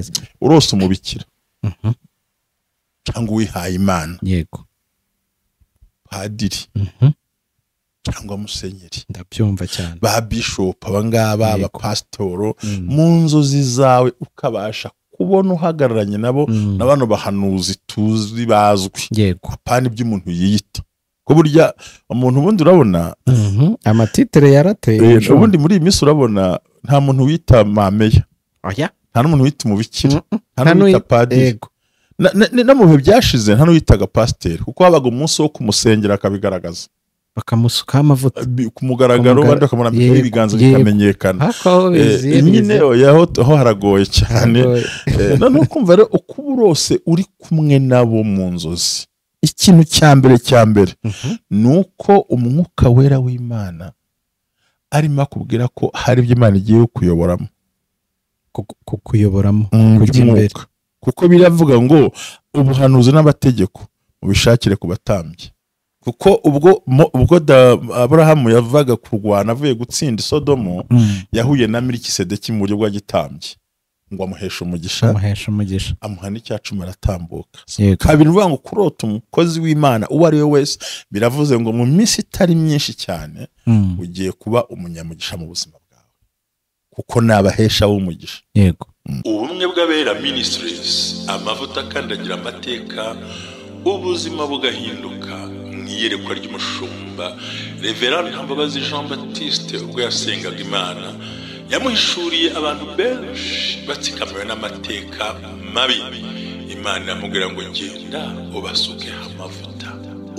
tekereza urose umubikira cyangwa uwihaye Imana yego padiri cyangwa musenyeri ndabyumva cyane ba bishop abangaba aba pasitoro mu nzozi zawe ukabasha kubona uhagararanye nabo n'abantu bahanuzi tuzi bazwi yego apana iby'umuntu yiyita ko burya umuntu ubundi urabona amatitere yarateye ubundi muri iyi minsi urabona nta muntu wita mameya oya nta n'umuntu wita umubikira nta n'umuntu wita padiri no mu bihe byashize nta n'uwitaga pasiteri kuko habaga umunsi wo kumusengera akabigaragaza bakamusukaho amavuta ku mugaragaro abandi bakamurambikaho ibiganza bikamenyekana nyine aho haragoye cyane noneho kumva rero uko urose uri kumwe nabo mu nzozi ikintu cya mbere ni uko umwuka wera w'Imana arimo akubwira ko hari ibyo Imana igiye kuyoboramo kukuyoboramo kujya imbere kuko biravuga ngo ubuhanuzi n'amategeko mubishakire ku batambyi kuko ubwo Aburahamu yavaga kurwana avuye gutsinda Sodomo yahuye na Melikisedeki mu buryo bwa gitambyi ngo amuhesha umugisha amuha n'icyacumi aratambuka kabiri uvuga ngo kurota umukozi w'Imana uwo ari we wese biravuze ngo mu minsi itari myinshi cyane ugiye kuba umunyamugisha mu buzima bwawe kuko nabahesha w'umugisha yego ubumwe bw'abera ministries amavuta akandagira amateka ubuzima bugahinduka mwiyerekwa ry'umushumba Reverend Ntambabazi Jean Baptiste ubwo yasengaga Imana yamuhishuriye abantu benshi batsikamiwe n'amateka mabi Imana yamubwira ngo genda ubasuke amavuta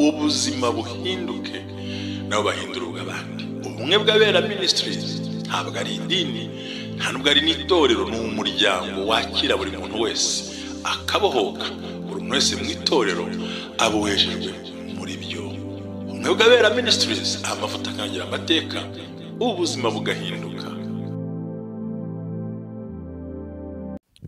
ubuzima buhinduke nabo bahindura ubw'abandi ubumwe bw'abera ministries ntabwo ari idini nta nubwo ari n'itorero ni umuryango wakira buri muntu wese akabohoka buri muntu wese mu itorero abohejejwe muri byo ubumwe bw'abera ministries amavuta akangira amateka ubuzima bugahinduka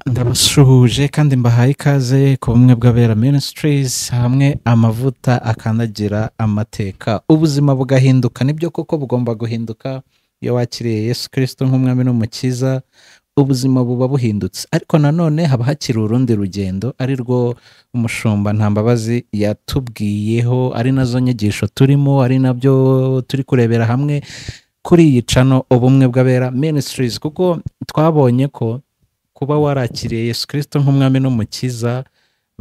ndabasuhuje kandi mbahaye ikaze ku bumwe bw'abera ministries hamwe amavuta akandagira amateka ubuzima bugahinduka nibyo koko bugomba guhinduka iyo wakiriye Yesu Kristo nk'umwami n'umukiza ubuzima buba buhindutse ariko nanone haba hakiri urundi rugendo ari rwo umushumba Ntambabazi yatubwiyeho ari nazo nyigisho turimo ari nabyo turi kurebera hamwe kuri iyi cano ubumwe bw'abera ministries kuko twabonye ko kuba warakiriye Yesu Kristo nk'umwami n'umukiza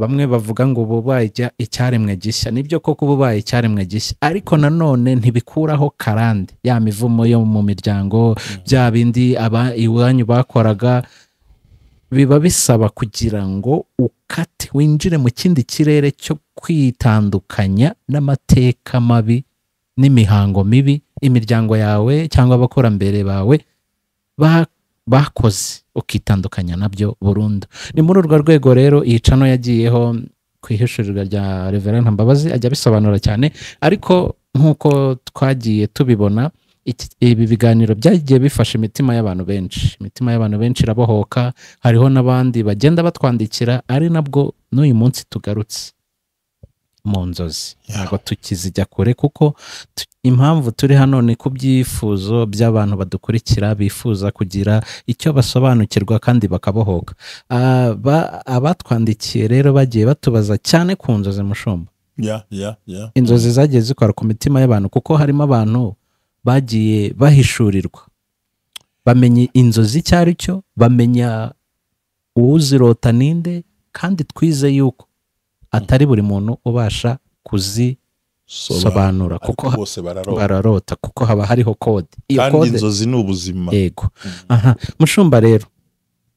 bamwe bavuga ngo bubaye icyaremwe gishya nibyo koko bubaye icyaremwe gishya ariko nanone ntibikuraho karande ya mivumo yo mu miryango bya bindi iwanyu bakoraga biba bisaba kugira ngo ukate winjire mu kindi kirere cyo kwitandukanya n'amateka mabi n'imihango mibi imiryango yawe cyangwa abakurambere bawe bakoze ukitandukanya nabyo burundu ni muri urwo rwego rero iyi cano yagiyeho ku ihishurirwa rya Reverend Ntambabazi ajya bisobanura cyane ariko nk'uko twagiye tubibona ibi biganiro byagiye bifasha imitima y'abantu benshi irabohoka hariho n'abandi bagenda batwandikira ari nabwo n'uyu munsi tugarutse mu nzozi ntabwo tukizijya kure kuko impamvu turi hano ni ku byifuzo by'abantu badukurikira bifuza kugira icyo basobanukirwa kandi bakabohoka abatwandikiye rero bagiye batubaza cyane ku nzozi mushumba inzozi zagiye zikora ku mitima y'abantu kuko harimo abantu bagiye bahishurirwa bamenya inzozi icyo ari cyo bamenya uwuzirota ninde kandi twize yuko atari buri muntu ubasha kuzisobanura kuko bose bararota kuko haba hariho kode iyo kode inzozi ni ubuzima yego mushumba rero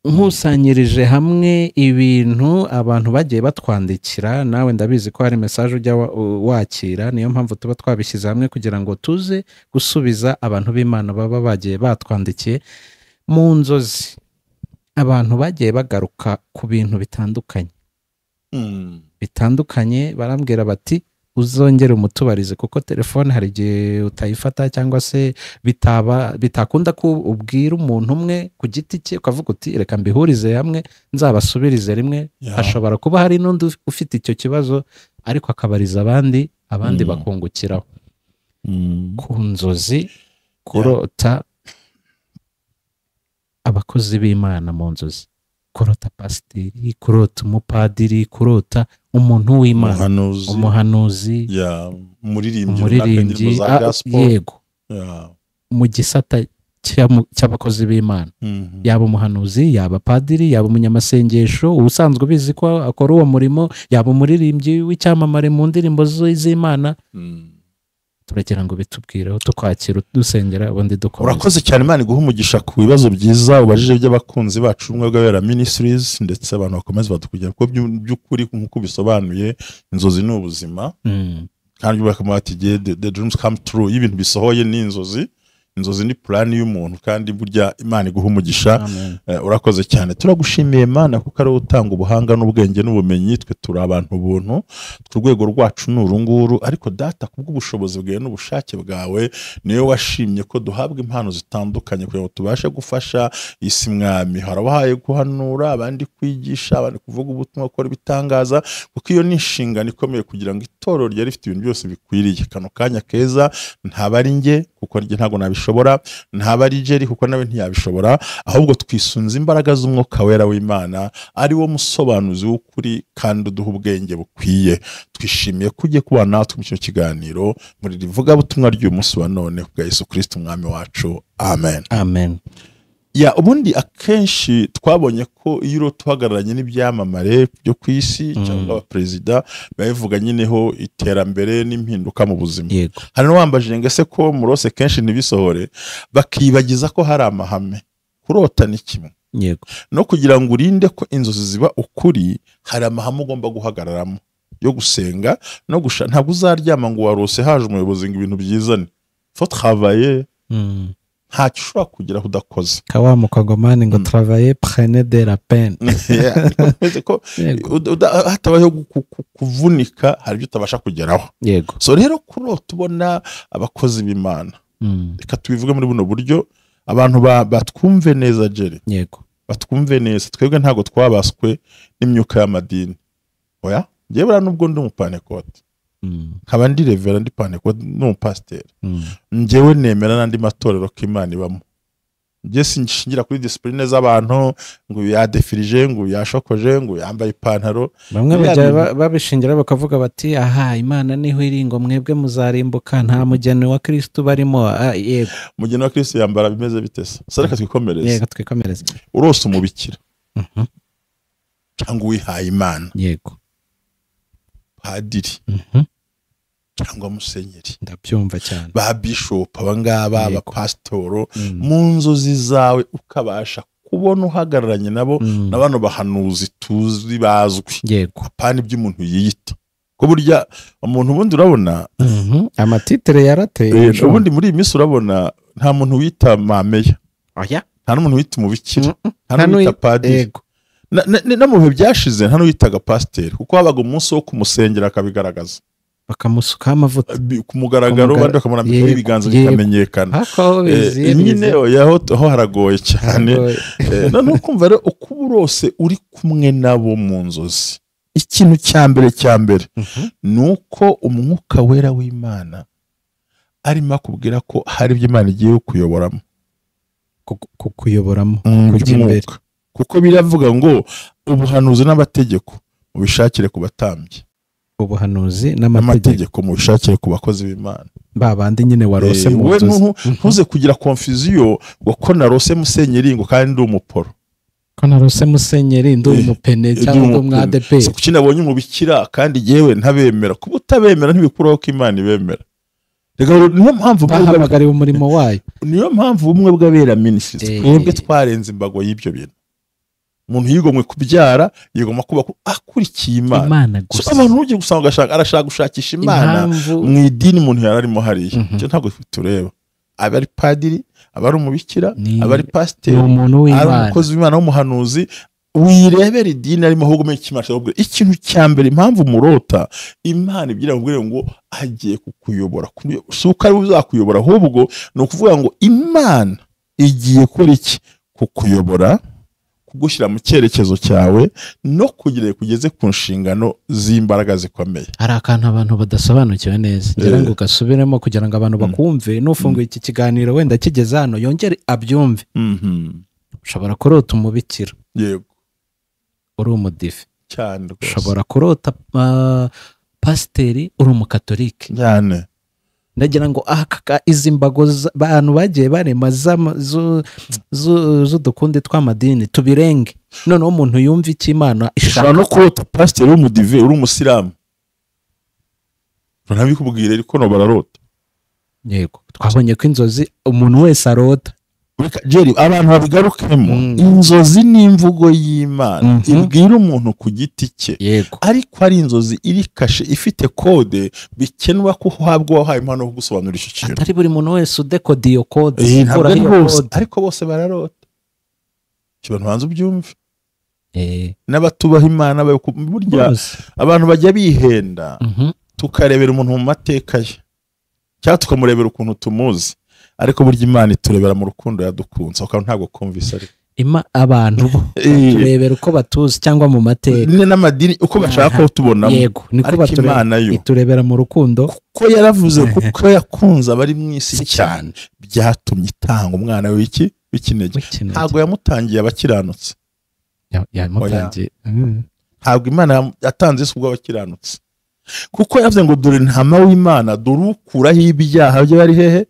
nkusanyirije hamwe ibintu abantu bagiye batwandikira nawe ndabizi ko hari message ujya wakira niyo mpamvu tuba twabishyize hamwe kugira ngo tuze gusubiza abantu b'Imana baba bagiye batwandikiye mu nzozi abantu bagiye bagaruka ku bintu bitandukanye barambwira bati uzongere umutubarize kuko telefone hari igihe utayifata cyangwa se bitakunda ko ubwira umuntu umwe ku giti cye ukavuga uti reka mbihurize hamwe nzabasubirize rimwe hashobora kuba hari n'undi ufite icyo kibazo ariko akabariza abandi bakungukiraho ku nzozi kurota abakozi b'Imana mu nzozi kurota pasiteri, kurota umupadiri, kurota umuntu w'Imana, umuhanuzi, umuririmbyi, yego, mu gisata cy'abakozi b'Imana, yaba umuhanuzi, yaba padiri, yaba umunyamasengesho ubusanzwe ubizi ko akora uwo murimo, yaba umuririmbyi w'icyamamare mu ndirimbo z'Imana. Turagira ngo bitubwireho tukwakira dusengera ubundi dukomeze. Urakoze cyane, Imana iguha umugisha ku bibazo byiza ubajije by'abakunzi bacu Ubumwe bw'Abera Ministries, ndetse abantu bakomeze badukugira ko by'ukuri nk'uko bisobanuye inzozi ni ubuzima, kandi bakama bati the dreams come true, y'ibintu bisohoye ni inzozi ni plan y'umuntu, kandi burya Imana iguha umugisha. Urakoze cyane, turagushimiye Imana kuko ari utanga ubuhanga n'ubwenge n'ubumenyi, twe turi abantu buntu, urwego rwacu ni urunguru, ariko data kubw'ubushobozi bwawe n'ubushake bwawe niyo washimye ko duhabwa impano zitandukanye kugira ngo tubashe gufasha isi mwami. Harabahaye guhanura, abandi kwigisha, abandi kuvuga ubutumwa, gukora ibitangaza, kuko iyo ni inshingano ikomeye kugira ngo itorero ryari rifite ibintu byose bikwiriye. Kano kanya keza ntaba ari njye kuko njye ntago nabishobora, ntaba ari Jerry kuko nawe ntiyabishobora, ahubwo twisunze imbaraga z'Umwuka Wera w'Imana ari wo musobanuzi w'ukuri kandi uduha ubwenge bukwiye. Twishimiye ko ugiye kubana natwe mu kiganiro muri rivuga butumwa ry'uyu munsi wa none bwa Yesu Kristo umwami wacu. Amen. Amen. Ubundi akenshi twabonye ko iyo tuhagararanye n'ibyamamare byo ku isi cyangwa abaperezida bavuga nyeneho iterambere n'impinduka mu buzima. Hari n'uwambajije ngo ese ko murose kenshi ntibisohore, bakibagiza ko hari amahame. Kurota ni kimwe, no kugira ngo urinde ko inzozi ziba ukuri, hari amahame ugomba guhagararamo yo gusenga no gusha. Ntabwo uzaryama ngo warose haje umuyobozi ngo ibintu byizane. Faut travailler. Ntacyo ushobora kugira aho udakoze. Kawa mukagomani ngo travailler prenez de la peine. Hatabayeho kuvunika hari ibyo utabasha kugeraho. So rero kurota ubona abakozi b'Imana, reka tubivuge muri buno buryo abantu batwumve neza Jerry. Batwumve neza, twebwe ntago twabaswe n'imyuka y'amadini. Oya, njye bara nubwo ndi umupanekote, nkaba ndi revera, ndi panekote n'umupasiteri, njyewe nemera n'andi matorero ko Imana ibamo. Njye sinshingira kuri discipline z'abantu ngo yadefirije, ngo yashokoje, ngo yambaye ipantaro. Bamwe bajya babishingira bakavuga bati aha Imana niho iri, ngo mwebwe muzarimbuka, nta mugeni wa Kristo barimo. Yego, mugeni wa Kristo yambara bimeze bitese. Reka twikomereze. Yego, twikomereze. Urose umubikira cyangwa wihaye Imana, yego, padiri cyangwa musenyeri, ndabyumva cyane, ba bishop, abangaba abapasitoro, mu nzozi zawe ukabasha kubona uhagararanye nabo n'abantu bahanuzi tuzi bazwi. Yego, apana iby'umuntu yiyita ko burya umuntu ubundi urabona amatitere yarateye. Ubundi muri iyi minsi urabona nta muntu wita mameya, nta n'umuntu wita umubikira, nta n'umuntu wita padiri. No mu bihe byashize nta n'uwitaga pasiteri, kuko habaga umunsi wo kumusengera akabigaragaza, bakamusukaho amavuta ku mugaragaro, abandi bakamurambikaho ibiganza bikamenyekana. Nyine aho haragoye cyane. Noneho kumva rero uko urose uri kumwe nabo mu nzozi, ikintu cya mbere ni uko Umwuka Wera w'Imana arimo akubwira ko hari ibyo Imana igiye kuyoboramo, kukuyoboramo kujya imbere, kuko biravuga ngo ubuhanuzi n'amategeko mubishakire ku batambyi, ubuhanuzi n'amategeko mubishakire ku bakozi b'Imana. Babandi nyine warose mu nzozi. Ntuze kugira confusion ngo ko narose musenyeri ngo kandi ndi umuporo, ko narose musenyeri ndi umupene cyangwa ndi umwadeperi, kuki nabonye umubikira kandi yewe ntabemera. Kuba utabemera ntibikuraho ko Imana ibemera. Niyo mpamvu bahamagariwe umurimo wayo. Niyo mpamvu Ubumwe bw'Abera Ministries twebwe twarenze imbago y'ibyo bintu. Umuntu yigomwe kubyara, yigomwa kuba akurikiye Imana gusa. Abantu ugiye gusanga arashaka gushakisha Imana mu idini umuntu yararimo hariya. Cyo ntabwo tureba. Abari padiri, abari umubikira, abari pasiteri, ari umukozi w'Imana w'umuhanuzi, wirebera idini arimo ahubwo menye kimasha. Ikintu cya mbere impamvu murota Imana ibyira ngo agiye kukuyobora, suka ari uzakuyobora, ahubwo no kuvuga ngo Imana igiye kuri iki kukuyobora, kugushyira mu cyerekezo cyawe no kugira kugeze ku nshingano z'imbaraga zikomeye. Hari akantu abantu badasobanukiwe neza, ngira ngo gasubiremo kugira ngo abantu bakumve, n'ufunguye iki kiganiro wenda kigeze hano yongere abyumve. Ushobora kurota umubikira, yego, uri umudive cyane rwose ushobora kurota pasiteri uri umukatolike cyane. ndagira ngo izi mbago abantu bagiye barema z'udukundi tw'amadini tubirenge noneho umuntu yumva icyo Imana ishaka. no kurota pasiteri w'umudive uri umusilamu ntabikubwire ariko no bararota. Yego twabonye ko inzozi umuntu wese arota. Jerry, abantu babigarukemo inzozi n'imvugo y'Imana ibwira umuntu ku giti cye. Yego. Ariko ari inzozi iri kashe ifite kode bikenwa ko uhabwa wahaye impano yo gusobanura icyo kintu. Atari buri muntu wese udekode iyo kode. Ariko bose bararota. Kibantu banze ubyumve. N'abatubaha Imana burya abantu bajya bihenda tukarebera umuntu mu mateka ye cyangwa tukamurebera ukuntu tumuzi. Ariko burya Imana iturebera mu rukundo yadukunze ukaba ntabwo kumvise ariko abantu turebera uko batuzi cyangwa mu mateka n'amadini uko bashaka ko tubonamo. Yego niko Imana yo iturebera mu rukundo kuko yaravuze kuko yakunze abari mu isi cyane byatumye itanga umwana w'ikinege. Ntabwo yamutangiye abakiranutse yamutangiye ntabwo Imana yatanze isi ubwo abakiranutse kuko yavuze ngo dore ntama w'Imana dore ukuraho ibyaha byo bari hehe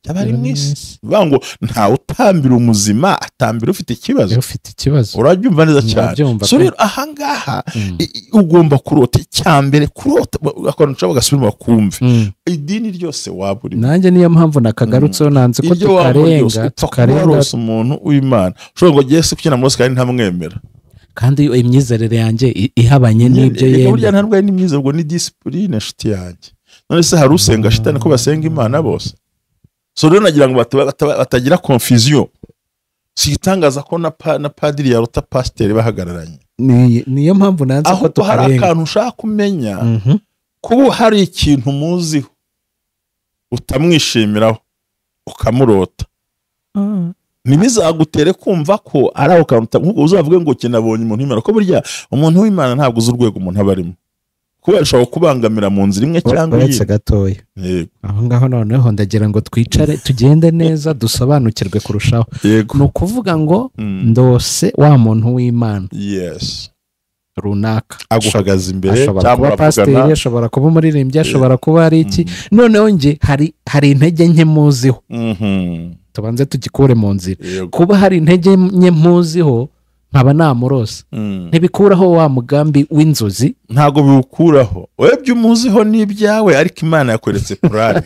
cyabari mu isi. Ngo nta utambira umuzima atambira ufite ikibazo. Urabyumva neza cyane. So rero aha ngaha ugomba kurota icyambere kurota akantu ushobora gasubira bakumve idini ryose waburi. Nanjye niyo mpamvu nakagarutseho nanze ko tukarenga umuntu w'Imana ushobora ngo Yesu kukina muri kandi ntamwemera kandi imyizerere yanjye ihabanye n'ibyo yenda. Burya ntabwo ari n'imyizerere ubwo ni discipline nshuti yanjye. None se hari usenga shitani ko basenga Imana bose? So rero nagira ngo batagira confusion. Sigitangaza ko na padiri yarota pasiteri bahagararanye. Niyo mpamvu nanze ko tukarenga. Hari akantu ushaka kumenya kuba hari ikintu muziho utamwishimiraho ukamurota. Ntibizagutere kumva ko ari aho kantu uzavuge ngo kinabonye umuntu w'Imana ko burya umuntu w'Imana ntabwo uzi urwego umuntu aba arimo. Kuba ashobora kubangamira mu nzira imwe cyangwa iyindi gatoya. Aho ngaho noneho ndagira ngo twicare tugende neza dusobanukirwe kurushaho. Ni ukuvuga ngo ndose wa muntu w'Imana runaka aguhagaze imbere ashobora kuba pasiteri, ashobora kuba umuririmbyi, ashobora kuba ari iki. Noneho nge hari intege nke muziho tubanze tugikure mu nzira. Kuba hari intege nke muziho nkaba namurose ntibikuraho wa mugambi w'inzozi. Ntago biwukuraho wowe byumuziho n'ibyawe ariko Imana yakweretse plan.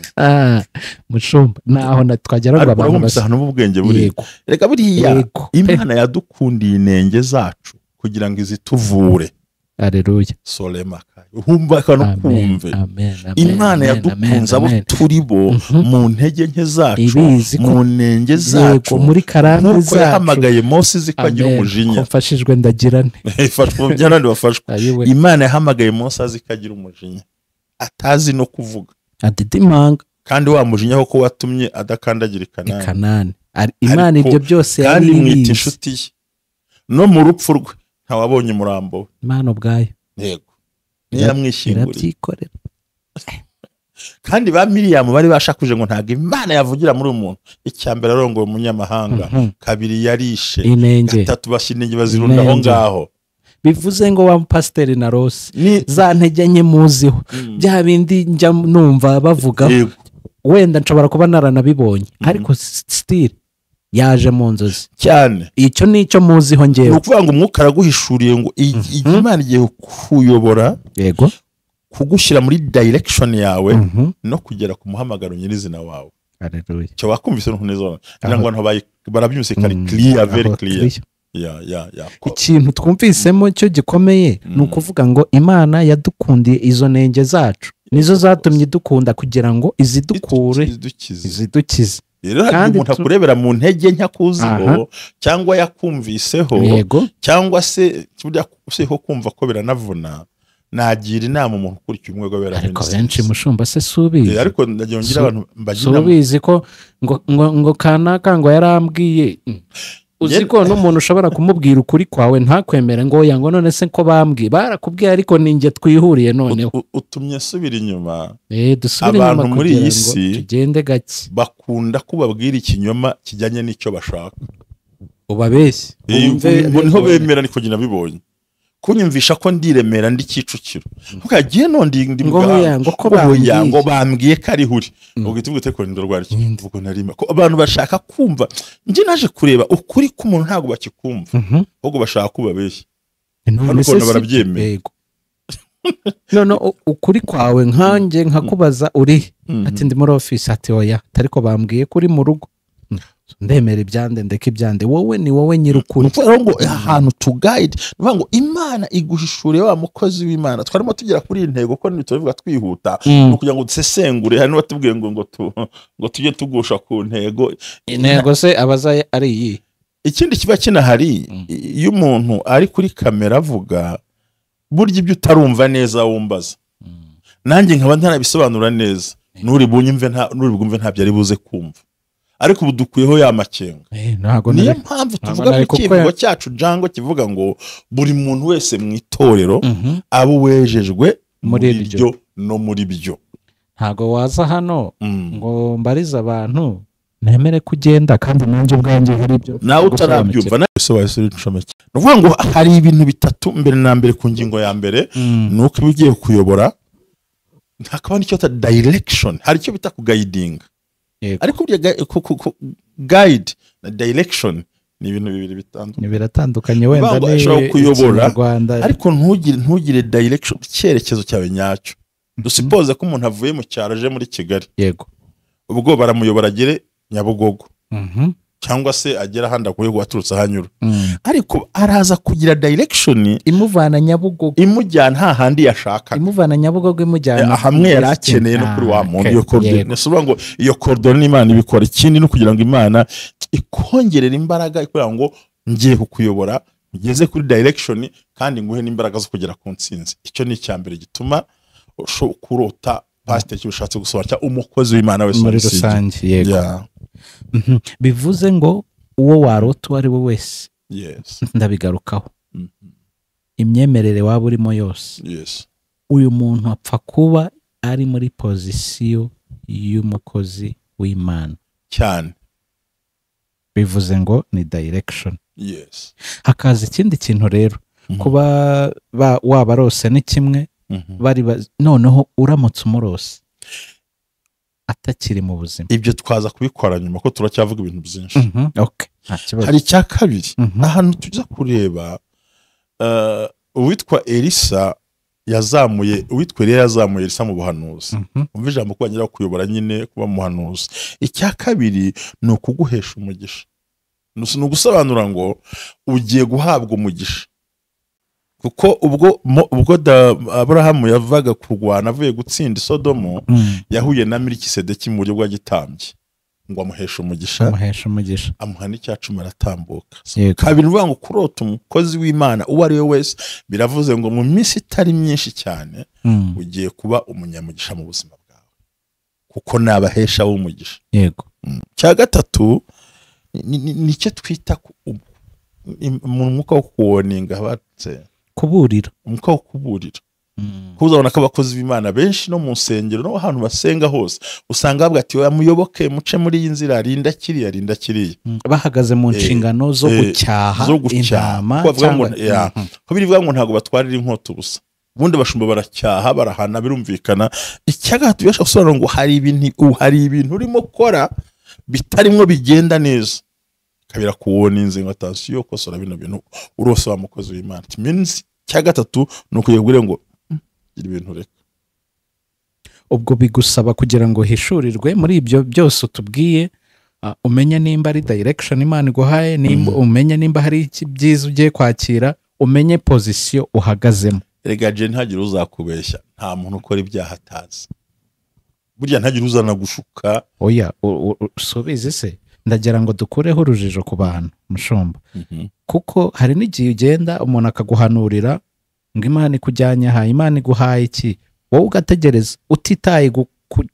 Mushumba naho twagera ngo abantu basahana ubwenge buri. Reka buriya Imana yadukundiye inenge zacu kugira ngo izituvure. Haleluya. Solema humba kano kumve. Imana yadukunze abo turi bo mu ntege nke zacu mu nenge zacu muri karande zacu. Yahamagaye Mose zikagira umujinya. Mfashijwe ndagirane. Ifashwe byanandi bafashwe. Imana yahamagaye Mose azikagira umujinya atazi no kuvuga. Adidimanga kandi wa mujinya ko watumye adakandagira Kanani. Imana ibyo byose yari mwita inshuti ye. No mu rupfu rwe ntawabonye umurambo we. Imana ubwayo. Yego. Yamwishyinguriye. Kandi ba Miriam bari bashakuje ngo ntago Imana yavugira muri umuntu. Icyambere arongoye umunyamahanga, kabiri yarishe, gatatu bashinenge bazirunda aho ngaho. Bivuze ngo wa pasiteri na Rose za ntege nke muziho bya bindi njya numva bavuga wenda nshobora kuba naranabibonye ariko still yaje mu nzozi cyane. Icyo nicyo muziho ngewe. Ni ukuvuga ngo umwuka araguhishuriye ngo Imana igiye kuyobora. Yego. Kugushyira muri direction yawe no kugera ku muhamagaro nyirizina wawe. Haleluya. Cyo wakumvise no neza ngira ngo abantu barabyumvise kari clear, very clear. Ikintu twumvisemo cyo gikomeye ni ukuvuga ngo Imana yadukundiye izo nenge zacu nizo zatumye dukunda kugira ngo izidukure izidukize. Kandi umuntu akurebera mu ntege nke akuziho cyangwa yakumviseho cyangwa se ho kumva ko biranavuna nagira inama umuntu ukurikiye umwe gwabera ariko benshi mushumba se subizi. Ariko ndagira abantu mbagira subizi ko ngo kanaka ngo yarambwiye uziko n'umuntu ushobora kumubwira ukuri kwawe ntakwemere ngo yango none se ko bambwiye barakubwiye ariko ninjye twihuriye noneho utumye subira inyuma. Dusubire inyuma abantu muri iyi si tugende gake bakunda kubabwira ikinyoma kijyanye n'icyo bashaka ubabeshye niho bemera niko nyina bibonye kunyumvisha ko ndiremera ndi Kicukiro ntukagiye ndi ngo hoya ngo ko ngo bambwiye ko ari huri ubwo tuvuge ko ndo rwari ubwo narima ko abantu bashaka kumva nje naje kureba ukuri k'umuntu ntago bakikumva ahubwo bashaka kubabeshya none barabyemeye none ukuri kwawe nkanjye nkakubaza uri ati ndi muri office ati oya ariko bambwiye kuri mu rugo ndemera ibyande ndeka ibyande wowe ni wowe nyirukuri ngo ahantu to guide ngo Imana iguhishure wa mukozi w'Imana twarimo tugera kuri intego ko nituvuga twihuta kugira ngo dusesengure hari n'batubwiye ngo tujye tugusha ku ntego intego se abaza ari iyi ikindi kiba kinahari iyo umuntu ari kuri kamera avuga burya ibyo utarumva neza wumbaza nanjye nkaba ntarabisobanura neza nuri bwumve ntabyo ari buze kumva ariko ubu dukuyeho ya makenga niyo mpamvu tuvuga mu kivugo cyacu Jango kivuga ngo buri muntu wese mu itorero abo wejejwe muri byo no muri byo ntago waza hano ngo mbarize abantu nemere kugenda kandi nanjye ubwanjye hari ibyo nawe utarabyumva nawe sobayisuri ncomeke nuvuga ngo hari ibintu bitatu mbere na mbere ku ngingo ya mbere nuko ugiye kuyobora hakaba n'icyo ta direction hari icyo bita ku guiding ariko guide na direction ni ibintu bibiri bitandukanye biratandukanye wenda ni kuyobora ariko ntugire direction cyerekezo cyawe nyacyo dusipoze ko umuntu avuye mu cyaro aje muri Kigali yego ubwo baramuyobora agere Nyabugogo cyangwa se agera handi akuye waturutse ahanyura ariko araza kugira direction imuvana Nyabugogo imujyana hahandi yashaka imuvana Nyabugogo imujyana hamwe yarakeneye no kuri wa muntu yo coordinate suba ngo iyo coordinate Imana ibikora ikindi no kugira ngo Imana ikongerera imbaraga ikora ngo ngiye kukuyobora ngeze kuri direction kandi nguhe n'imbaraga zo kugera ku ntsinzi icyo ni icyambere gituma kurota pastor cy'ushatse gusobanura umukozi w'Imana wese muri rusange yego bivuze ngo uwo warota ari we wese ndabigarukaho imyemerere waba urimo yose uyu muntu apfa kuba ari muri pozisiyo y'umukozi w'Imana cyane bivuze ngo ni direction hakaza ikindi kintu rero kuba waba rose ni kimwe noneho uramutse umurose atakiri mu buzima ibyo twaza kubikora nyuma ko turacyavuga ibintu byinshi hari icya kabiri ahantu tuza kureba uwitwa Elisa yazamuye Elisa mu buhanuzi umva ijambo ko banyira kuyobora nyine kuba muhanuzi icya kabiri ni ukuguhesha umugisha ni ugusobanura ngo ugiye guhabwa umugisha kuko ubwo Aburahamu yavaga kurwana avuye gutsinda Sodomo yahuye na Melikisedeki mu buryo bwa gitambye ngo amuhesha umugisha amuha n'icyacumi aratambuka kabiri uvuga ngo kurota umukozi w'Imana uwo ari we wese biravuze ngo mu minsi itari myinshi cyane ugiye kuba umunyamugisha mu buzima bwawe kuko nabahesha w'umugisha yego cya gatatu nicyo twita mu mwuka wo kuwoninga batse kuburira umwuka wo kuburira kuzabona ko abakozi b'Imana benshi no mu nsengero no ahantu basenga hose usanga bavuga ati muyoboke muce muri iyi nzira rinda kiriya bahagaze mu nshingano zo gucyaha intama ko birivuga ngo ntago batwarira inkota ubusa ubundi bashumba baracyaha barahana birumvikana icyagatu byasha gusobanura ngo hari ibintu urimo gukora bitarimo bigenda neza kabira kuwona inzingo atasiyo kosora bino bintu urose wa mukozi w'Imana means cya gatatu nuko yegure ngo gira ibintu reka ubwo bigusaba kugira ngo hishurirwe muri ibyo byose utubwiye umenye nimba ari direction Imana iguhaye nimba umenye nimba hari iki byiza ugiye kwakira umenye position uhagazemo rega je ntagire uzakubeshya nta muntu ukora ibyaha atazi burya ntagire uzana gushuka oya usubize se ndagira ngo dukureho urujijo ku bantu mushumba kuko hari n'igihe ugenda umuntu akaguhanurira ngo Imana ikujyanye aha Imana iguhaye iki wowe ugategereza utitaye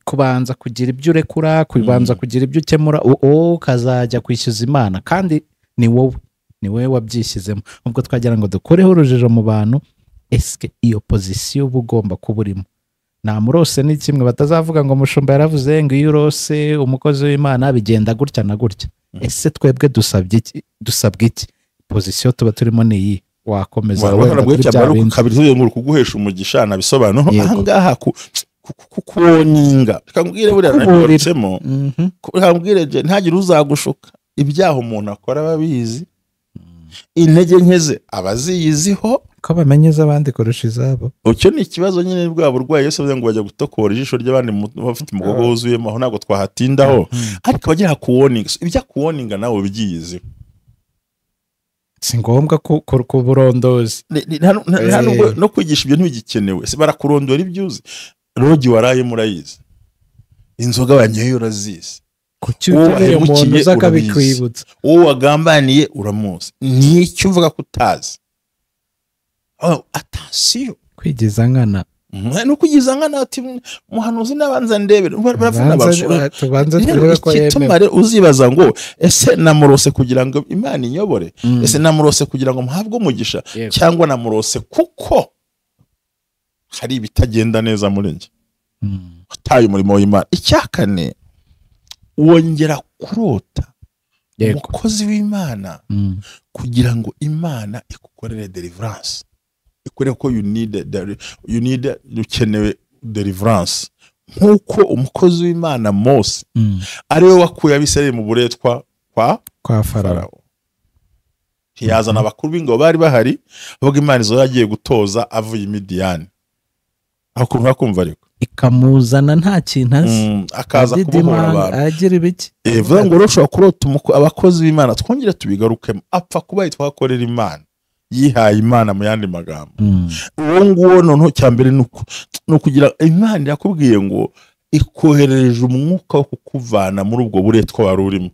kubanza kugira ibyo urekura kubanza kugira ibyo ukemura wowe ukazajya kwishyuza Imana kandi ni wowe wabyishyizemo ubwo twagira ngo dukureho urujijo mu bantu eske iyo pozisiyo uba ugomba kuba urimo namurose ni kimwe batazavuga ngo mushumba yaravuze ngo iyo urose umukozi w'Imana bigenda gutya na gutya ese twebwe dusabwe iki pozisiyo tuba turimo ni iyi wakomeza wenda kuri bya bindi kabiri tuye ngo kuguhesha umugisha nabisobanuro ahangaha kuwoninga kambwire buriya nabirotsemo kambwire je ntagire uzagushuka ibyaho umuntu akora babizi intege nkeze abaziyiziho ko bamenyeza abandi kurusha izabo. Ucyo ni ikibazo nyine bwa burwayi Yesu avuze ngo bajya gutokora ijisho ry'abandi bafite umugogo wuzuyemo aho ntabwo twahatindaho ariko bagira kuwoninga ibya kuwoninga nawe byiyiziho si ngombwa ku burondozi no kwigisha ibyo ntibigikenewe barakurondora ibyuzi rogi waraye murayizi inzoga banyoye urazizi kuki utereye umuntu uzakabikwibutsa uwo wagambaniye uramuzi nicyo uvuga ko utazi atasiyo kwigiza nkana no kugiza nkana ati muhanuzi nabanza ndebere barafuna bashura tubanze turebe ko yemewe uzibaza ngo ese namurose kugira ngo Imana inyobore ese namurose kugira ngo muhabwe umugisha cyangwa namurose kuko hari ibitagenda neza muri nje utaye umurimo w'Imana. Icyakane wongera kurota umukozi w'Imana kugira ngo Imana ikukorere deliverance ikore ko you need ukenewe deliverance nkuko umukozi w'Imana Mose ariwe wakuye Abisirayeli mu buretwa kwa Farao yazana abakuru b'ingabo bari bahari bavuga Imana izo yagiye gutoza avuye Midiyani akumva kumva ariko ikamuzana nta kintu azi akaza kubohora abantu agira ibiki vuga ngo ushobora kurota abakozi b'Imana twongere tubigarukemo apfa kuba yitwakorera Imana yihaye Imana mu yandi magambo uwo nguwo noneho cyambere no kugira Imana yakubwiye ngo ikoherereje umwuka wo kukuvana muri ubwo buretwa wari urimo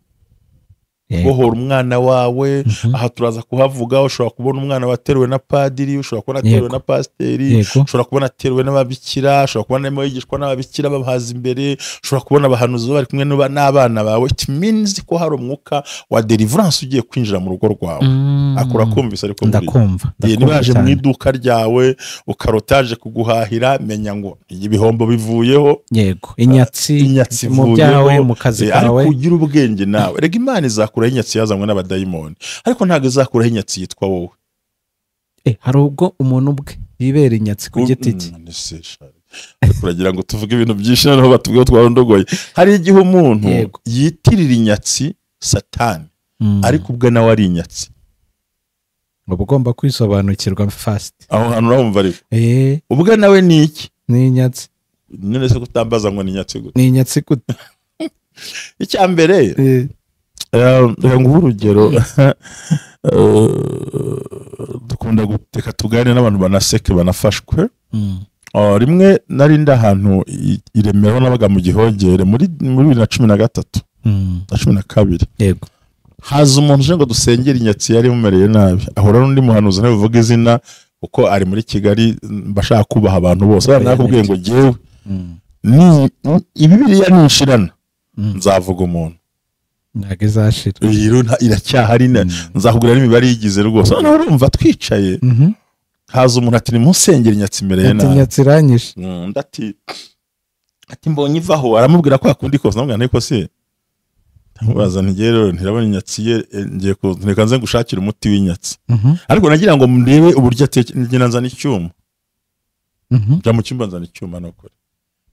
bohora umwana wawe aha turaza kuhavuga ushobora kubona umwana wateruwe na padiri ushobora kubona ateruwe na pasiteri ushobora kubona ateruwe n'ababikira ushobora kubona arimo yigishwa n'ababikira babahaza imbere ushobora kubona abahanuzi bari kumwe n'abana bawe it means ko hari umwuka wa deliverance ugiye kwinjira mu rugo rwawe akora kumvise ariko ndakumva nibaje mu iduka ryawe ukarotaje kuguhahira menya ngo ibihombo bivuyeho yego inyatsi mu byawe mu kazi kawe ariko ugira ubwenge nawe rega Imana izakuraho inyatsi yazanywe n'abadayimoni ariko ntabwo izakuraho inyatsi yitwa wowe hari ubwo umuntu ubwe yibera inyatsi ku giti cye turagira ngo tuvuge ibintu byinshi noneho batubwiye twarondogoye hari igihe umuntu yitirira inyatsi Satani ariko ubwo nawe ari inyatsi uba ugomba kwisobanukirwa fast aho hantu urumva ariko ubwo nawe ni iki ni inyatsi none se kutambaza ngo ni inyatsi gute ni inyatsi gute icya mbere ngo urugero dukunda guteka tugane n'abantu banaseke banafashwe rimwe nari ndi ahantu i Remera nabaga mu Gihogere muri 2013 na 12 yego haza umuntu uje ngo dusengere inyatsi yari mumereye nabi ahora n'undi muhanuzi nawe uvuga izina uko ari muri Kigali mbashaka kubaha abantu bose nakubwiye ngo jewe ni Bibiliya nishirana nzavuga umuntu ntabwo izashira iracyahari nzakubwira n'imibare yigize rwose noneho urumva twicaye haza umuntu ati nimusengere inyatsi imbere nabi inyatsi iranyishe ati mbonye ivaho aramubwira ko yakundi kose namubwira ariko se ndamubaza ntigiye rero ntirabona inyatsi ye ngiye reka nze ngushakire umuti w'inyatsi ariko nagira ngo murebe uburyo ngena nzana icyuma njya mu cyumba nzana icyuma nokore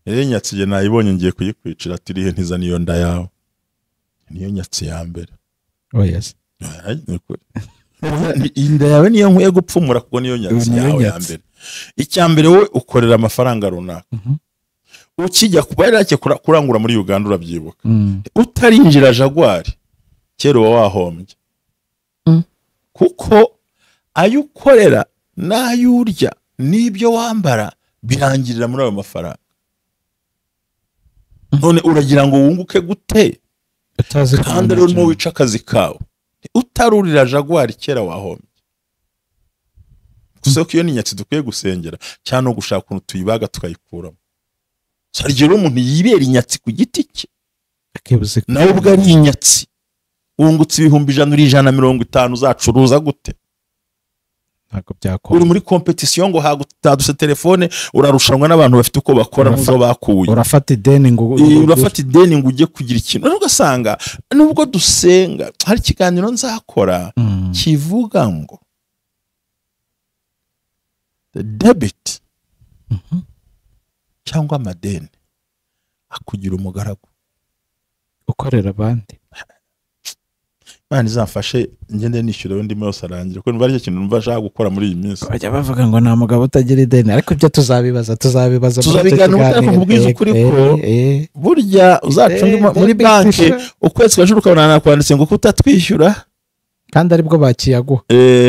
rero inyatsi ye nayibonye ngiye kuyikwicira ati rihe ntizana iyo nda yawe niyo nyatsi ya mbere yes inda yawe niyo nkwiye gupfumura kuko niyo nyatsi yawe ya mbere icya mbere wowe ukorera amafaranga runaka ukijya kuba yarake kurangura muri Uganda urabyibuka utarinjira Jaguar kera wahombye kuko ayo ukorera n'ayo urya n'ibyo wambara birangirira muri ayo mafaranga none uragira ngo wunguke gute kandi rero no wica akazi kawe utarurira Jaguar kera wahombye gusa ko iyo ni inyatsi dukwiye gusengera cyane no gushaka ukuntu tuyibaga tukayikuramo sarigero umuntu yibera inyatsi ku giti cye nawe ubwo ari inyatsi wungutse 150 uzacuruza gute ntabwo byakora uri muri competition ngo hagutaduse telefone urarushanwa n'abantu bafite uko bakora muzo bakuye urafata ideni ngo ujye kugira ikintu none ugasanga nubwo dusenga hari ikiganiro nzakora kivuga ngo the debit cyangwa amadeni akugira umugaragu ukorera abandi. Imana izamfashe ngende nishyura undi yose arangira kuko numva ari cyo kintu numva ashaka gukora muri iyi minsi. Bajya bavuga ngo nta mugabo utagira ideni, ariko ibyo tuzabibaza tuzabigana ubwiza ukuri ko burya uzacunga muri banki ukwezi kwajuru ukabona nakwanditse ngo kutatwishyura kandi aribwo bakiyaguha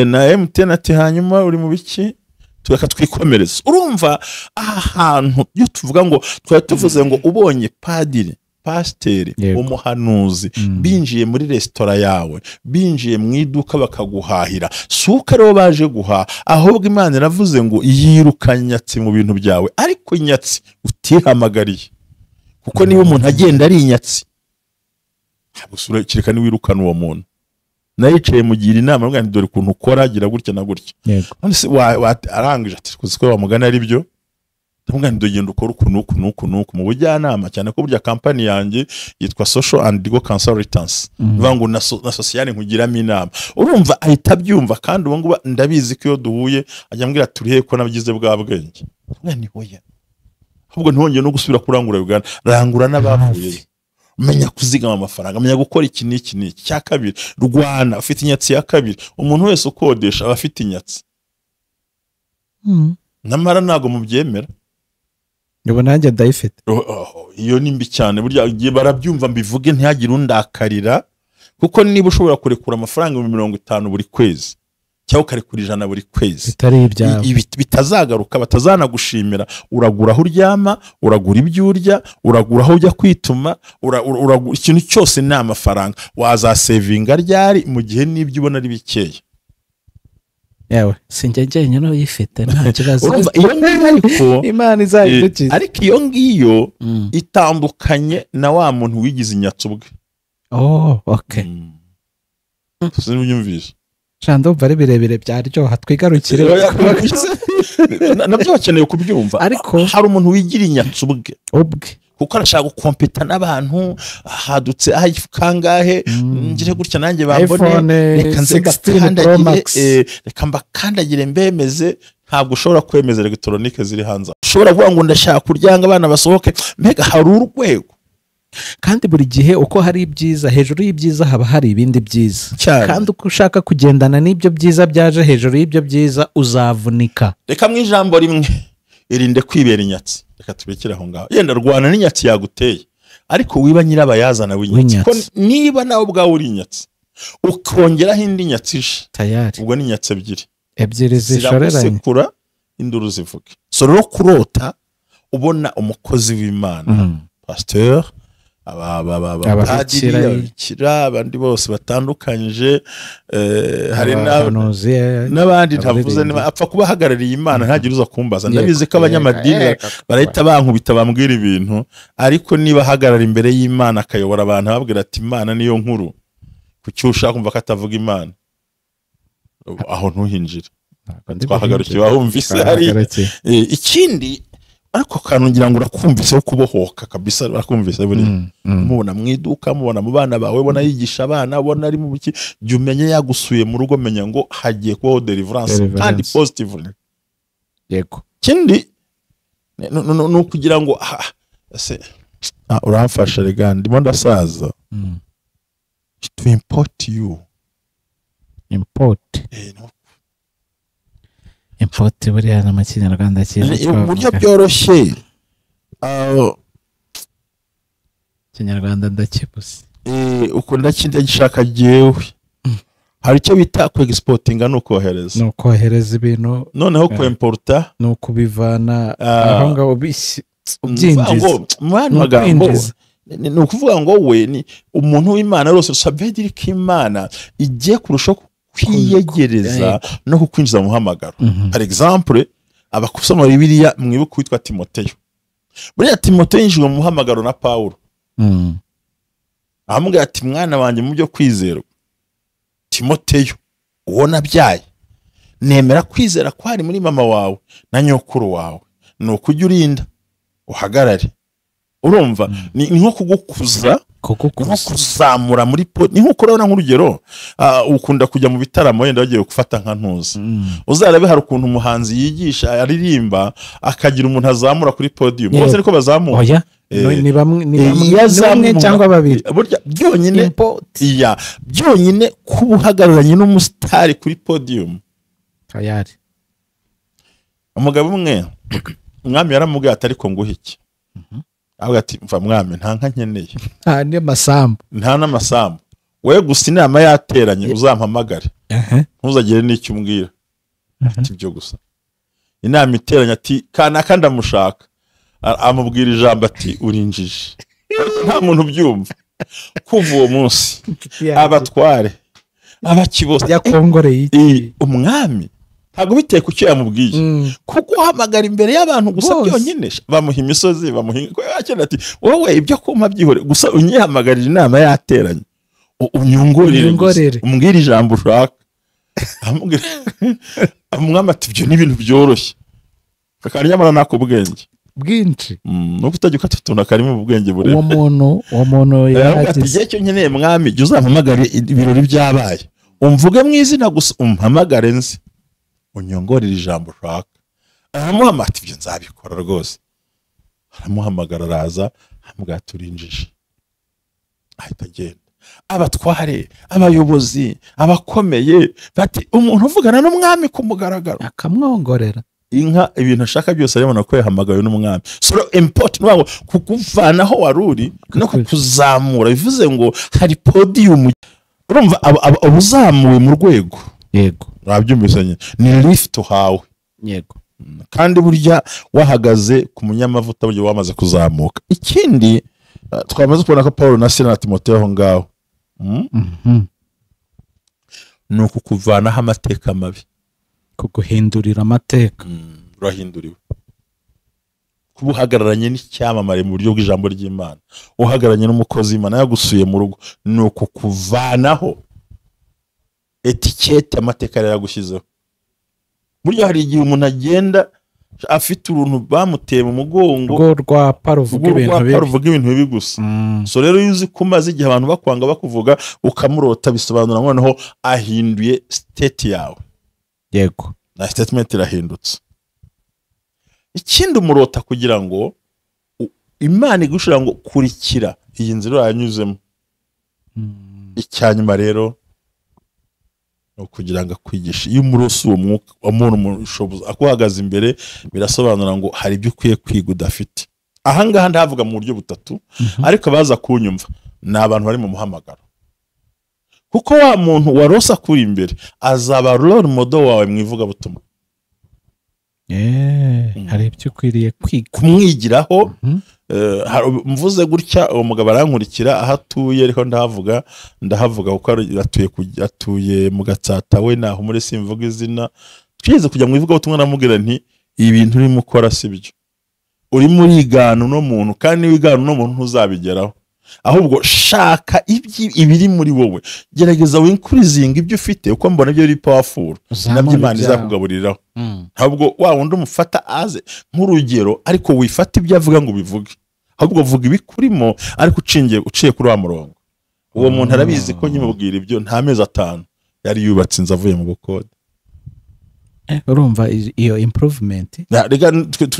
na MTN ati hanyuma uri mu biki tureka twikomereza. Urumva ahantu iyo tuvuga ngo twari tuvuze ngo ubonye padiri, pasiteri, umuhanuzi binjiye muri resitora yawe, binjiye mu iduka bakaguhahira, si uko aribo baje guhaha, ahubwo Imana iravuze ngo yirukanye inyatsi mu bintu byawe, ariko inyatsi utihamagariye. Kuko niba umuntu agenda ari inyatsi usura kireka ni wirukana uwo muntu. Nayicaye mugira inama ngo dore ukuntu ukora gira gutya na gutya. Arangije ati kuziko bamugana ari byo. Ndamubwira ndogenda ukora ukuntu mu bujyanama, cyane ko burya company yanjye yitwa Social and Legal Consultants. Bivuga ngo na sociale nkugiramo inama. Urumva ahita byumva, kandi ubu ngubu ndabizi ko iyo duhuye ajya mbwira turihe ko nabigize bwa bwenge. Ni hoya. Ahubwo ntihongeye no gusubira kurangura Uganda, rangura n'abavuye. Menya kuzigama amafaranga, menya gukora iki n'iki. Cya kabiri, Rwanda ufite inyatsi ya kabiri. Umuntu wese ukodesha aba afite inyatsi. Namara ntago mubyemera. Nibo nanjye ndayifite. Iyo ni mbi cyane, burya barabyumva mbivuge ntihagire undakarira, kuko niba ushobora kurekura amafaranga 50 buri kwezi cyangwa ukarekura 100 buri kwezi, bitari ibyawe bitazagaruka, batazanagushimira. Uragura aho uryama, uragura ibyo urya, uragura aho ujya kwituma, uragura ikintu cyose ni amafaranga. Wazasevinga ryari mu gihe n'ibyo ubona ari bikeya? Yawe sinjye njyenyine uyifite nta kibazo. Iyo ngiyo ariko Imana izayidukiza. Ariko iyo ngiyo itandukanye na wa muntu wigize inyatsi ubwe. Okay. Tuzinyumvisha. Shando bari birebire byaryoha twigarukire. Nabyo bakeneye kubyumva. Ariko hari umuntu wigira inyatsi ubwe. Kuko arashaka gukompeta n'abantu, hadutse kangahe ngire gutya nanjye bambone, reka mbakandagire mbemeze. Ntabwo ushobora kwemeza electronique ziri hanze. Ushobora kuvuga ngo ndashaka kuryanga abana basohoke, mbega hari urwego. Kandi buri gihe uko hari ibyiza, hejuru y'ibyiza haba hari ibindi byiza. Kandi uko ushaka kugendana n'ibyo byiza byaje hejuru y'ibyo byiza uzavunika. Reka mu ijambo rimwe, irinde kwibera inyatsi. Reka tubekere aho ngaho. Yenda rwana n'inyatsi yaguteye, ariko wiba nyirabayazana w'inyatsi. Ko niba nawe ubwawe uri inyatsi ukongeraho indi nyatsi tayari, ubwo ni inyatsi ebyiri zishoreranye, induru zivuge. So rero kurota ubona umukozi w'Imana, pasteur, ababikira, abandi bose batandukanyije, hari n'abandi ntavuze apfa kubahagarariye Imana, ntagire uza kumbaza. Ndabizi ko abanyamadini barahita bankubita bambwira ibintu, ariko niba ahagarara imbere y'Imana akayobora abantu ababwira ati Imana niyo nkuru, kuki ushaka kumva ko atavuga Imana, aho ntuhinjire. Twahagarukiye wahumvise. Hari ikindi ariko kantu ngira ngo urakumvise kubohoka kabisa, urakumvise buri mubona mu iduka, mubona mu bana bawe, bona yigisha abana, bona ari mu biki, jya umenye yagusuye mu rugo, menya ngo hagiye kubaho deliverance kandi positively. Yego. Kindi no kugira ngo uramfasha rega ndimo ndasaza. To import you. Import buriya na Kinyarwanda cyiza uburyo byoroshye. Kinyarwanda ndakibuze. Uko ndagishaka jewe. Hari icyo bita ku exportinga no kohereza. No kohereza ibintu. Noneho ko importa no kubivana aho ngaho ubyinjiza. Mwana magambo. Ni ukuvuga ngo we ni umuntu w'Imana rose sabediri k'Imana igiye kurushaho kwiyegereza no kukwinjiza mu muhamagaro. For example, abakusoma Bibiliya mwibuka witwa Timoteyo. Buriya Timoteyo yinjijwe mu muhamagaro na Paulo. Ahamubwira ati mwana wanjye mu byo kwizera, Timoteyo uwo nabyaye, nemera kwizera kwari muri mama wawe na nyokuru wawe, nuko ujya urinda uhagarare. Urumva ni nko kugukuza nko kuzamura muri ni nkuko urabona nk'urugero ukunda kujya mu bitaramo wenda bagiye gufata nka ntuzi uzarabe hari ukuntu umuhanzi yigisha aririmba akagira umuntu azamura kuri podium bose niko bazamura ni bamwe cyangwa babiri burya byonyine kuba uhagararanye n'umusitari kuri podium tayari. Umugabo umwe umwami yaramubwiye ati ariko nguhe iki avuga ati mva mwami nta nka nkeneye nta n'amasambu we gusa inama yateranye uzampamagare ntuzagire n'icyo umbwira ati byo gusa inama iteranye ati kanaka ndamushaka amubwira ijambo ati urinjije nta muntu byumva kuva uwo munsi abatware abakibose yakongoreye umwami ntabwo biteye ku cyo yamubwiye kuko uhamagara imbere y'abantu gusa byonyine bamuha imisozi bamuha ati wowe ibyo kumpa byihore gusa unyihamagarira inama yateranye unyongorere umbwire ijambo ushaka umwami ati ibyo ni ibintu byoroshye kakari nyamara nako ubwenge bwinshi nuko utajya ukatatuna karimo ubwenge burebe uwo muntu yaragize igihe cyo nkeneye mwami jya uzampamagare ibirori byabaye umvuge mu izina gusa umpamagare nzi unyongorera ijambo ushaka. Aramuhamagara ati ibyo nzabikora rwose. Aramuhamagara araza amubwira turinjije ahita agenda. Abatware abayobozi abakomeye bati umuntu uvugana n'umwami ku mugaragaro akamwongorera inka ibintu ashaka byose arimo ko yahamagaye n'umwami. So important ngo kukuvanaho waruri no kukuzamura bivuze ngo hari podium urumva abuzamuwe mu rwego. Yego urabyumvisanye ni lift hawe. Yego kandi burya wahagaze ku munyamavuta burya wamaze kuzamuka. Ikindi twamaze kubona ko Paulo na Sila na Timoteyo aho ngaho ni ukukuvanaho amateka mabi, kuguhindurira amateka. Urahinduriwe kuba uhagararanye n'icyamamare mu buryo bw'ijambo ry'Imana, uhagararanye n'umukozi w'Imana yagusuye mu rugo, ni ukukuvanaho etikete amateka yaragushyizeho. Burya hari igihe umuntu agenda afite uruntu bamuteye mu mugongo rwa paruvuga ibintu bibi gusa. So rero yuzi kumaze igihe abantu bakwanga bakuvuga ukamurota bisobanura noneho ahinduye state yawe. Yego na statement irahindutse. Ikindi umurota kugira ngo Imana igushira ngo kurikira iyi nzira yanyuzemo. Icyanyuma rero no kugira ngo akwigishe iyo umurosi uwo mwuka umuntu mushoboza akuhagaze imbere birasobanura ngo hari ibyo ukwiye kwiga udafite. Aha ngaha ndavuga mu buryo butatu ariko baza kunyumva ni abantu bari mu muhamagaro, kuko wa muntu warosa kuri imbere azaba role model wawe mwivuga butumwa. Hari ibyo ukwiriye kwiga kumwigiraho. Mvuze gutya uwo mugabo arankurikira aho atuye ariko ndahavuga kuko atuye mu Gatsata we naho muri simvuga izina. Twigeze kujya mu ivuga butumwa namubwira nti ibintu urimo ukora sibyo, urimo urigana no muntu kandi wigana no muntu ntuzabigeraho, ahubwo shaka ibiri muri wowe, gerageza winkurizinga ibyo ufite uko mbona ibyo uri powerful nabyo Imana izakugaburiraho. Ahubwo wa wundi umufata aze nk'urugero ariko wifata ibyo avuga ngo bivuge, ahubwo vuga ibikurimo ariko uciye kuri wa murongo. Uwo muntu arabizi ko nyimubwira ibyo nta mezi 5 yari yubatse inzu avuye mu bukode. Urumva iyo improvement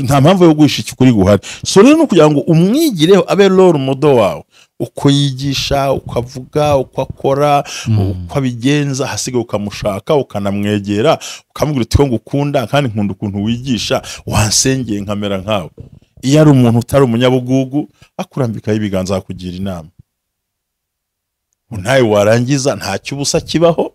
nta mpamvu yo guhisha ikuri guhari. So rero no kugira ngo umwigireho abe role model wawe, uko yigisha ukavuga uko akora uko abigenza, hasigaye ukamushaka ukanamwegera ukamubwira uti ko ngukunda kandi nkunda ukuntu wigisha wansengeye nkamera nkawe. Iyo ari umuntu utari umunyabugugu akurambikaho ibiganza akugira inama, ntawe warangiza nta cyubusa kibaho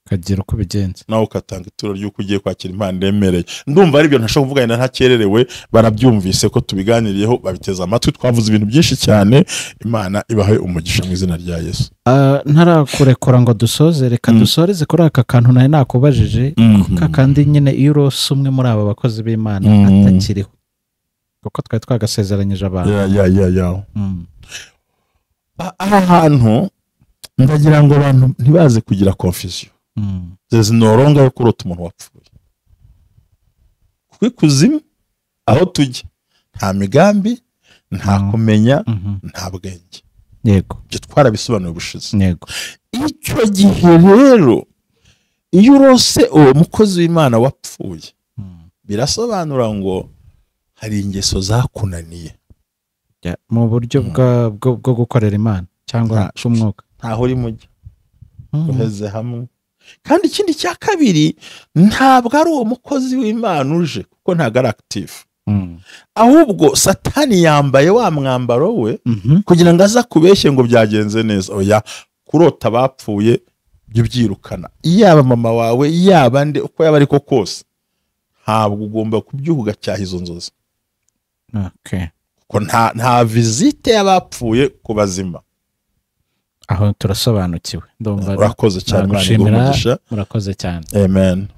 kagira uko bigenza nawe ukatanga ituro ry'uko ugiye kwakira Imana yemereye. Ndumva ari byo ntashaka kuvugana ntakererewe, barabyumvise ko tubiganiriyeho babiteza amatwi, twavuze ibintu byinshi cyane. Imana ibahe umugisha mu izina rya Yesu. Ntarakurekura ngo dusoze, reka dusoreze kuri aka kantu nawe nakubajije kandi nyine iyo urose umwe muri aba bakozi b'Imana atakiriho kuko twari twagasezeranyije abantu. Aha hantu ndagira ngo abantu ntibaze kugira confusion. There's no longer yo kurota umuntu wapfuye. Kwikuzimu aho tujya nta migambi, nta kumenya, nta bwenge. yego twarabisobanuye ubushize. yego icyo gihe rero iyo urose uwo mukozi w'Imana wapfuye birasobanura ngo hari ingeso zakunaniye mu buryo bwo gukorera Imana cyangwa cy'umwuka, ntaho uri mujya uheze hamwe. kandi ikindi cya kabiri, ntabwo ari uwo mukozi w'Imana uje kuko ntabwo ari active, ahubwo Satani yambaye wa mwambaro we kugira ngo aza kubeshye ngo byagenze neza. oya, kurota abapfuye byo byirukana, yaba mama wawe yaba nde uko yaba ariko kose, ntabwo ugomba kubyuha ugacyaha izo nzozi. ko nta visite y'abapfuye ku bazima. aho turasobanukiwe. Urakoze cyane, murakoze cyane. Amen.